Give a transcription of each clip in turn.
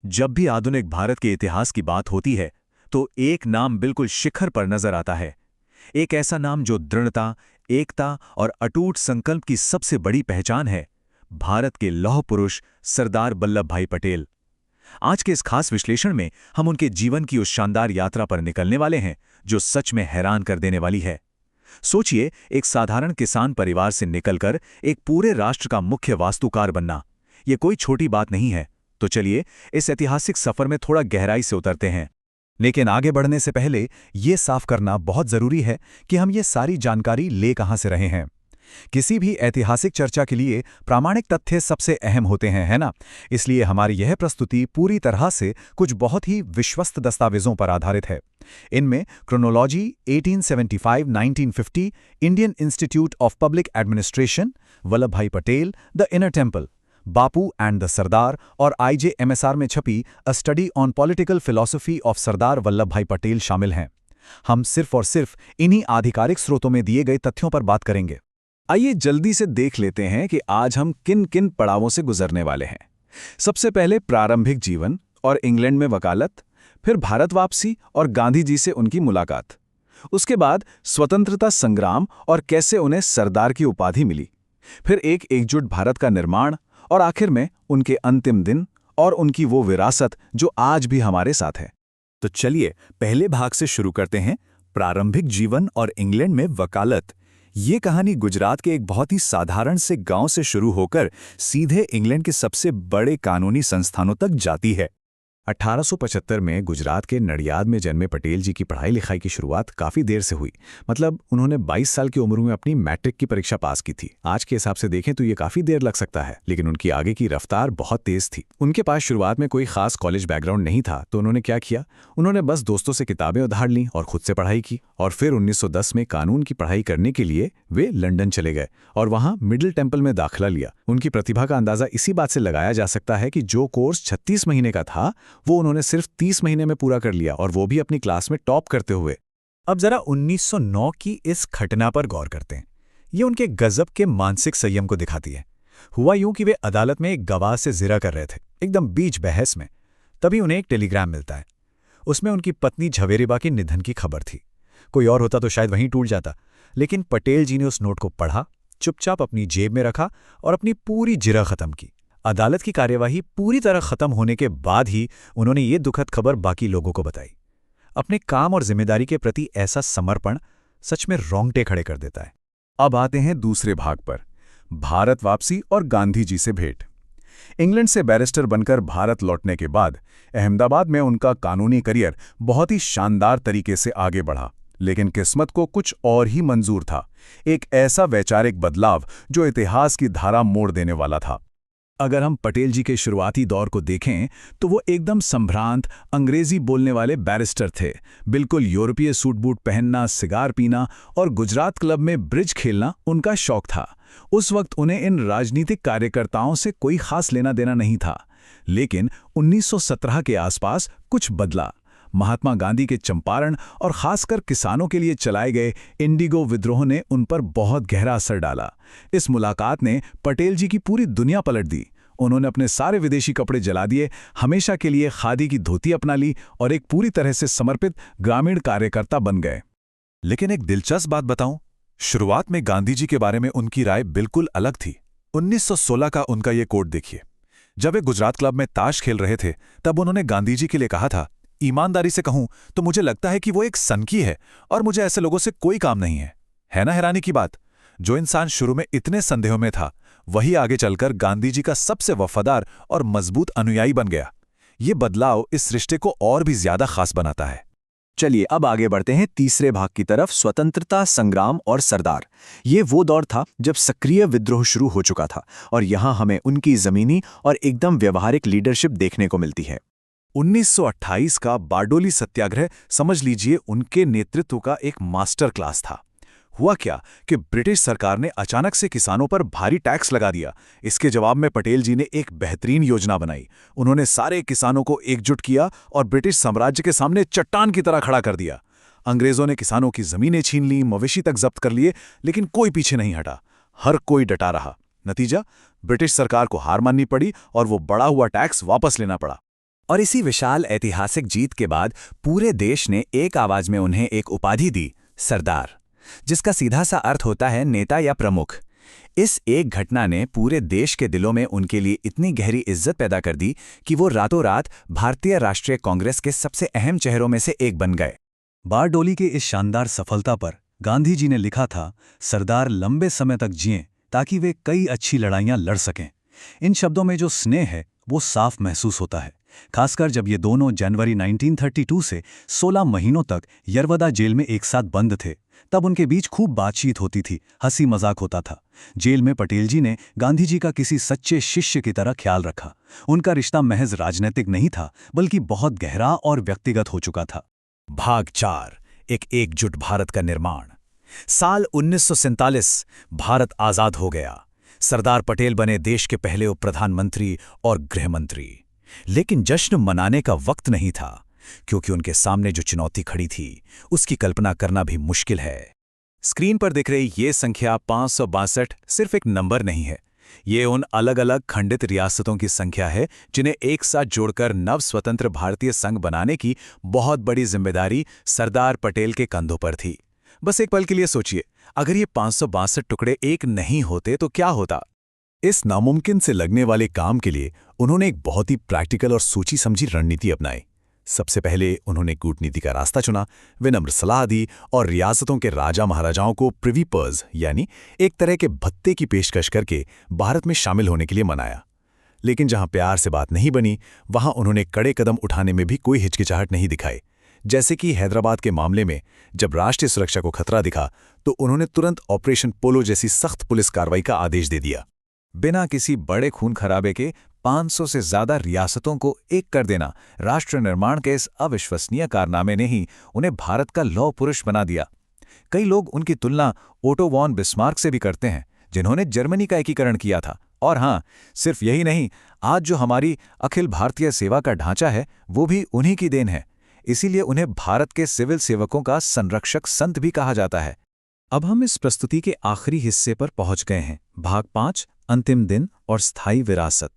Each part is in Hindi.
जब भी आधुनिक भारत के इतिहास की बात होती है तो एक नाम बिल्कुल शिखर पर नजर आता है। एक ऐसा नाम जो दृढ़ता, एकता और अटूट संकल्प की सबसे बड़ी पहचान है। भारत के लौह पुरुष सरदार वल्लभ भाई पटेल। आज के इस खास विश्लेषण में हम उनके जीवन की उस शानदार यात्रा पर निकलने वाले हैं जो सच में हैरान कर देने वाली है। सोचिए, एक साधारण किसान परिवार से निकलकर एक पूरे राष्ट्र का मुख्य वास्तुकार बनना, यह कोई छोटी बात नहीं है। तो चलिए इस ऐतिहासिक सफर में थोड़ा गहराई से उतरते हैं। लेकिन आगे बढ़ने से पहले ये साफ करना बहुत जरूरी है कि हम ये सारी जानकारी ले कहां से रहे हैं। किसी भी ऐतिहासिक चर्चा के लिए प्रामाणिक तथ्य सबसे अहम होते हैं, है ना? इसलिए हमारी यह प्रस्तुति पूरी तरह से कुछ बहुत ही विश्वस्त दस्तावेजों पर आधारित है। इनमें chronology, 1875-1950, Indian institute of public administration, Vallabh Bhai Patel, the inner temple, Bapu and the Sardar और IJMSR में छपी a study on political philosophy of Sardar Vallabh Bhai Patel शामिल हैं। हम सिर्फ और सिर्फ इन्हीं आधिकारिक स्रोतों में दिए गए तथ्यों पर बात करेंगे। आइए जल्दी से देख लेते हैं कि आज हम किन किन पड़ावों से गुजरने वाले हैं। सबसे पहले प्रारंभिक जीवन और इंग्लैंड में वकालत, फिर भारत वापसी और गांधी जी से उनकी मुलाकात। उसके बाद स्वतंत्रता संग्राम और कैसे उन्हें सरदार की उपाधि मिली। फिर एक एकजुट भारत का निर्माण और आखिर में उनके अंतिम दिन और उनकी वो विरासत जो आज भी हमारे साथ है। तो चलिए पहले भाग से शुरू करते हैं, प्रारंभिक जीवन और इंग्लैंड में वकालत। ये कहानी गुजरात के एक बहुत ही साधारण से गांव से शुरू होकर सीधे इंग्लैंड के सबसे बड़े कानूनी संस्थानों तक जाती है। 1875 में गुजरात के नडियाद में जन्मे पटेल जी की पढ़ाई लिखाई की शुरुआत काफ़ी देर से हुई। मतलब उन्होंने 22 साल की उम्र में अपनी मैट्रिक की परीक्षा पास की थी। आज के हिसाब से देखें तो ये काफ़ी देर लग सकता है, लेकिन उनकी आगे की रफ्तार बहुत तेज़ थी। उनके पास शुरुआत में कोई खास कॉलेज बैकग्राउंड नहीं था, तो उन्होंने क्या किया, उन्होंने बस दोस्तों से किताबें उधार लीं और खुद से पढ़ाई की। और फिर 1910 में कानून की पढ़ाई करने के लिए वे लंदन चले गए और वहाँ मिडिल टेम्पल में दाखिला लिया। उनकी प्रतिभा का अंदाज़ा इसी बात से लगाया जा सकता है कि जो कोर्स 36 महीने का था वो उन्होंने सिर्फ 30 महीने में पूरा कर लिया, और वो भी अपनी क्लास में टॉप करते हुए। अब जरा 1909 की इस घटना पर गौर करते हैं। ये उनके गजब के मानसिक संयम को दिखाती है। हुआ यूं कि वे अदालत में एक गवाह से जिरा कर रहे थे, एकदम बीच बहस में। तभी उन्हें एक टेलीग्राम मिलता है। उसमें उनकी पत्नी झवेरीबा के निधन की खबर थी। कोई और होता तो शायद वहीं टूट जाता, लेकिन पटेल जी ने उस नोट को पढ़ा, चुपचाप अपनी जेब में रखा और अपनी पूरी जिरा खत्म की। अदालत की कार्यवाही पूरी तरह खत्म होने के बाद ही उन्होंने ये दुखद खबर बाकी लोगों को बताई। अपने काम और जिम्मेदारी के प्रति ऐसा समर्पण सच में रोंगटे खड़े कर देता है। अब आते हैं दूसरे भाग पर, भारत वापसी और गांधी जी से भेंट। इंग्लैंड से बैरिस्टर बनकर भारत लौटने के बाद अहमदाबाद में उनका कानूनी करियर बहुत ही शानदार तरीके से आगे बढ़ा, लेकिन किस्मत को कुछ और ही मंजूर था। एक ऐसा वैचारिक बदलाव जो इतिहास की धारा मोड़ देने वाला था। अगर हम पटेल जी के शुरुआती दौर को देखें तो वो एकदम संभ्रांत अंग्रेजी बोलने वाले बैरिस्टर थे। बिल्कुल यूरोपीय सूट बूट पहनना, सिगार पीना और गुजरात क्लब में ब्रिज खेलना उनका शौक था। उस वक्त उन्हें इन राजनीतिक कार्यकर्ताओं से कोई खास लेना देना नहीं था। लेकिन 1917 के आसपास कुछ बदला। महात्मा गांधी के चंपारण और खासकर किसानों के लिए चलाए गए इंडिगो विद्रोह ने उन पर बहुत गहरा असर डाला। इस मुलाकात ने पटेल जी की पूरी दुनिया पलट दी। उन्होंने अपने सारे विदेशी कपड़े जला दिए, हमेशा के लिए खादी की धोती अपना ली और एक पूरी तरह से समर्पित ग्रामीण कार्यकर्ता बन गए। लेकिन एक दिलचस्प बात बताऊं, शुरुआत में गांधी जी के बारे में उनकी राय बिल्कुल अलग थी। 1916 का उनका ये कोट देखिए। जब वे गुजरात क्लब में ताश खेल रहे थे तब उन्होंने गांधी जी के लिए कहा था, ईमानदारी से कहूं तो मुझे लगता है कि वो एक सनकी है और मुझे ऐसे लोगों से कोई काम नहीं है। है ना हैरानी की बात? जो इंसान शुरू में इतने संदेहों में था, वही आगे चलकर गांधी जी का सबसे वफादार और मजबूत अनुयायी बन गया। ये बदलाव इस रिश्ते को और भी ज्यादा खास बनाता है। चलिए अब आगे बढ़ते हैं तीसरे भाग की तरफ, स्वतंत्रता संग्राम और सरदार। ये वो दौर था जब सक्रिय विद्रोह शुरू हो चुका था और यहाँ हमें उनकी जमीनी और एकदम व्यवहारिक लीडरशिप देखने को मिलती है। 1928 का बारडोली सत्याग्रह समझ लीजिए उनके नेतृत्व का एक मास्टर क्लास था। हुआ क्या कि ब्रिटिश सरकार ने अचानक से किसानों पर भारी टैक्स लगा दिया। इसके जवाब में पटेल जी ने एक बेहतरीन योजना बनाई। उन्होंने सारे किसानों को एकजुट किया और ब्रिटिश साम्राज्य के सामने चट्टान की तरह खड़ा कर दिया। अंग्रेजों ने किसानों की जमीनें छीन ली, मवेशी तक जब्त कर लिए, लेकिन कोई पीछे नहीं हटा। हर कोई डटा रहा। नतीजा, ब्रिटिश सरकार को हार माननी पड़ी और वो बढ़ा हुआ टैक्स वापस लेना पड़ा। और इसी विशाल ऐतिहासिक जीत के बाद पूरे देश ने एक आवाज में उन्हें एक उपाधि दी, सरदार, जिसका सीधा सा अर्थ होता है नेता या प्रमुख। इस एक घटना ने पूरे देश के दिलों में उनके लिए इतनी गहरी इज्जत पैदा कर दी कि वो रातों रात भारतीय राष्ट्रीय कांग्रेस के सबसे अहम चेहरों में से एक बन गए। बारडोली के इस शानदार सफलता पर गांधी जी ने लिखा था, सरदार लंबे समय तक जिएं ताकि वे कई अच्छी लड़ाइयां लड़ सकें। इन शब्दों में जो स्नेह है वो साफ महसूस होता है, खासकर जब ये दोनों जनवरी 1932 से 16 महीनों तक यरवदा जेल में एक साथ बंद थे। तब उनके बीच खूब बातचीत होती थी, हंसी मजाक होता था। जेल में पटेल जी ने गांधी जी का किसी सच्चे शिष्य की तरह ख्याल रखा। उनका रिश्ता महज राजनीतिक नहीं था, बल्कि बहुत गहरा और व्यक्तिगत हो चुका था। भाग 4, एक एकजुट भारत का निर्माण। साल 1947, भारत आजाद हो गया। सरदार पटेल बने देश के पहले उप प्रधानमंत्री और गृह मंत्री। लेकिन जश्न मनाने का वक्त नहीं था, क्योंकि उनके सामने जो चुनौती खड़ी थी उसकी कल्पना करना भी मुश्किल है। स्क्रीन पर दिख रही ये संख्या 562 सिर्फ एक नंबर नहीं है, ये उन अलग अलग खंडित रियासतों की संख्या है जिन्हें एक साथ जोड़कर नव स्वतंत्र भारतीय संघ बनाने की बहुत बड़ी जिम्मेदारी सरदार पटेल के कंधों पर थी। बस एक पल के लिए सोचिए, अगर ये 562 टुकड़े एक नहीं होते तो क्या होता। इस नामुमकिन से लगने वाले काम के लिए उन्होंने एक बहुत ही प्रैक्टिकल और सोची समझी रणनीति अपनाई। सबसे पहले उन्होंने कूटनीति का रास्ता चुना, विनम्र सलाह दी और रियासतों के राजा महाराजाओं को प्रिवी पर्स यानी एक तरह के भत्ते की पेशकश करके भारत में शामिल होने के लिए मनाया। लेकिन जहां प्यार से बात नहीं बनी, वहां उन्होंने कड़े कदम उठाने में भी कोई हिचकिचाहट नहीं दिखाई। जैसे कि हैदराबाद के मामले में जब राष्ट्रीय सुरक्षा को खतरा दिखा तो उन्होंने तुरंत ऑपरेशन पोलो जैसी सख्त पुलिस कार्रवाई का आदेश दे दिया। बिना किसी बड़े खून खराबे के 500 से ज्यादा रियासतों को एक कर देना राष्ट्र निर्माण के इस अविश्वसनीय कारनामे ने ही उन्हें भारत का लौह पुरुष बना दिया। कई लोग उनकी तुलना ओटो वॉन बिस्मार्क से भी करते हैं, जिन्होंने जर्मनी का एकीकरण किया था। और हाँ, सिर्फ यही नहीं, आज जो हमारी अखिल भारतीय सेवा का ढांचा है वो भी उन्हीं की देन है। इसीलिए उन्हें भारत के सिविल सेवकों का संरक्षक संत भी कहा जाता है। अब हम इस प्रस्तुति के आखिरी हिस्से पर पहुंच गए हैं। भाग 5, अंतिम दिन और स्थायी विरासत।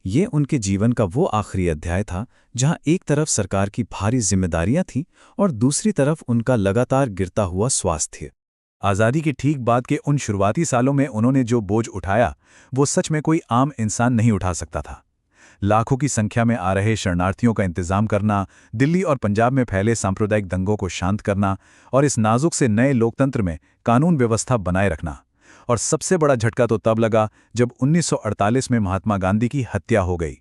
ये उनके जीवन का वो आखिरी अध्याय था जहां एक तरफ सरकार की भारी जिम्मेदारियां थीं और दूसरी तरफ उनका लगातार गिरता हुआ स्वास्थ्य। आज़ादी के ठीक बाद के उन शुरुआती सालों में उन्होंने जो बोझ उठाया वो सच में कोई आम इंसान नहीं उठा सकता था। लाखों की संख्या में आ रहे शरणार्थियों का इंतजाम करना, दिल्ली और पंजाब में फैले सांप्रदायिक दंगों को शांत करना और इस नाजुक से नए लोकतंत्र में कानून व्यवस्था बनाए रखना। और सबसे बड़ा झटका तो तब लगा जब 1948 में महात्मा गांधी की हत्या हो गई।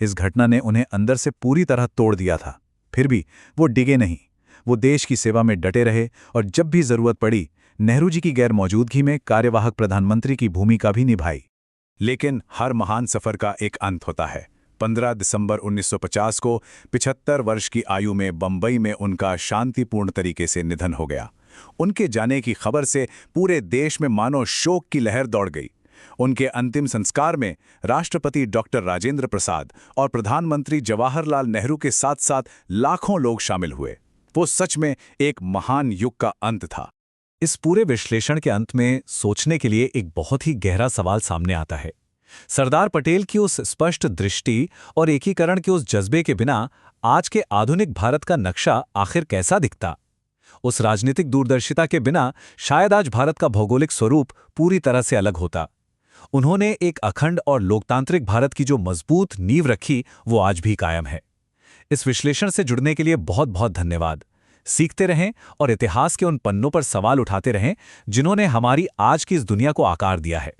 इस घटना ने उन्हें अंदर से पूरी तरह तोड़ दिया था। फिर भी वो डिगे नहीं, वो देश की सेवा में डटे रहे और जब भी जरूरत पड़ी नेहरू जी की गैर मौजूदगी में कार्यवाहक प्रधानमंत्री की भूमिका भी निभाई। लेकिन हर महान सफर का एक अंत होता है। 15 दिसंबर 1950 को 75 वर्ष की आयु में बंबई में उनका शांतिपूर्ण तरीके से निधन हो गया। उनके जाने की खबर से पूरे देश में मानो शोक की लहर दौड़ गई। उनके अंतिम संस्कार में राष्ट्रपति डॉक्टर राजेंद्र प्रसाद और प्रधानमंत्री जवाहरलाल नेहरू के साथ साथ लाखों लोग शामिल हुए। वो सच में एक महान युग का अंत था। इस पूरे विश्लेषण के अंत में सोचने के लिए एक बहुत ही गहरा सवाल सामने आता है। सरदार पटेल की उस स्पष्ट दृष्टि और एकीकरण के उस जज्बे के बिना आज के आधुनिक भारत का नक्शा आखिर कैसा दिखता? उस राजनीतिक दूरदर्शिता के बिना शायद आज भारत का भौगोलिक स्वरूप पूरी तरह से अलग होता। उन्होंने एक अखंड और लोकतांत्रिक भारत की जो मजबूत नींव रखी वो आज भी कायम है। इस विश्लेषण से जुड़ने के लिए बहुत बहुत धन्यवाद। सीखते रहें और इतिहास के उन पन्नों पर सवाल उठाते रहें जिन्होंने हमारी आज की इस दुनिया को आकार दिया है।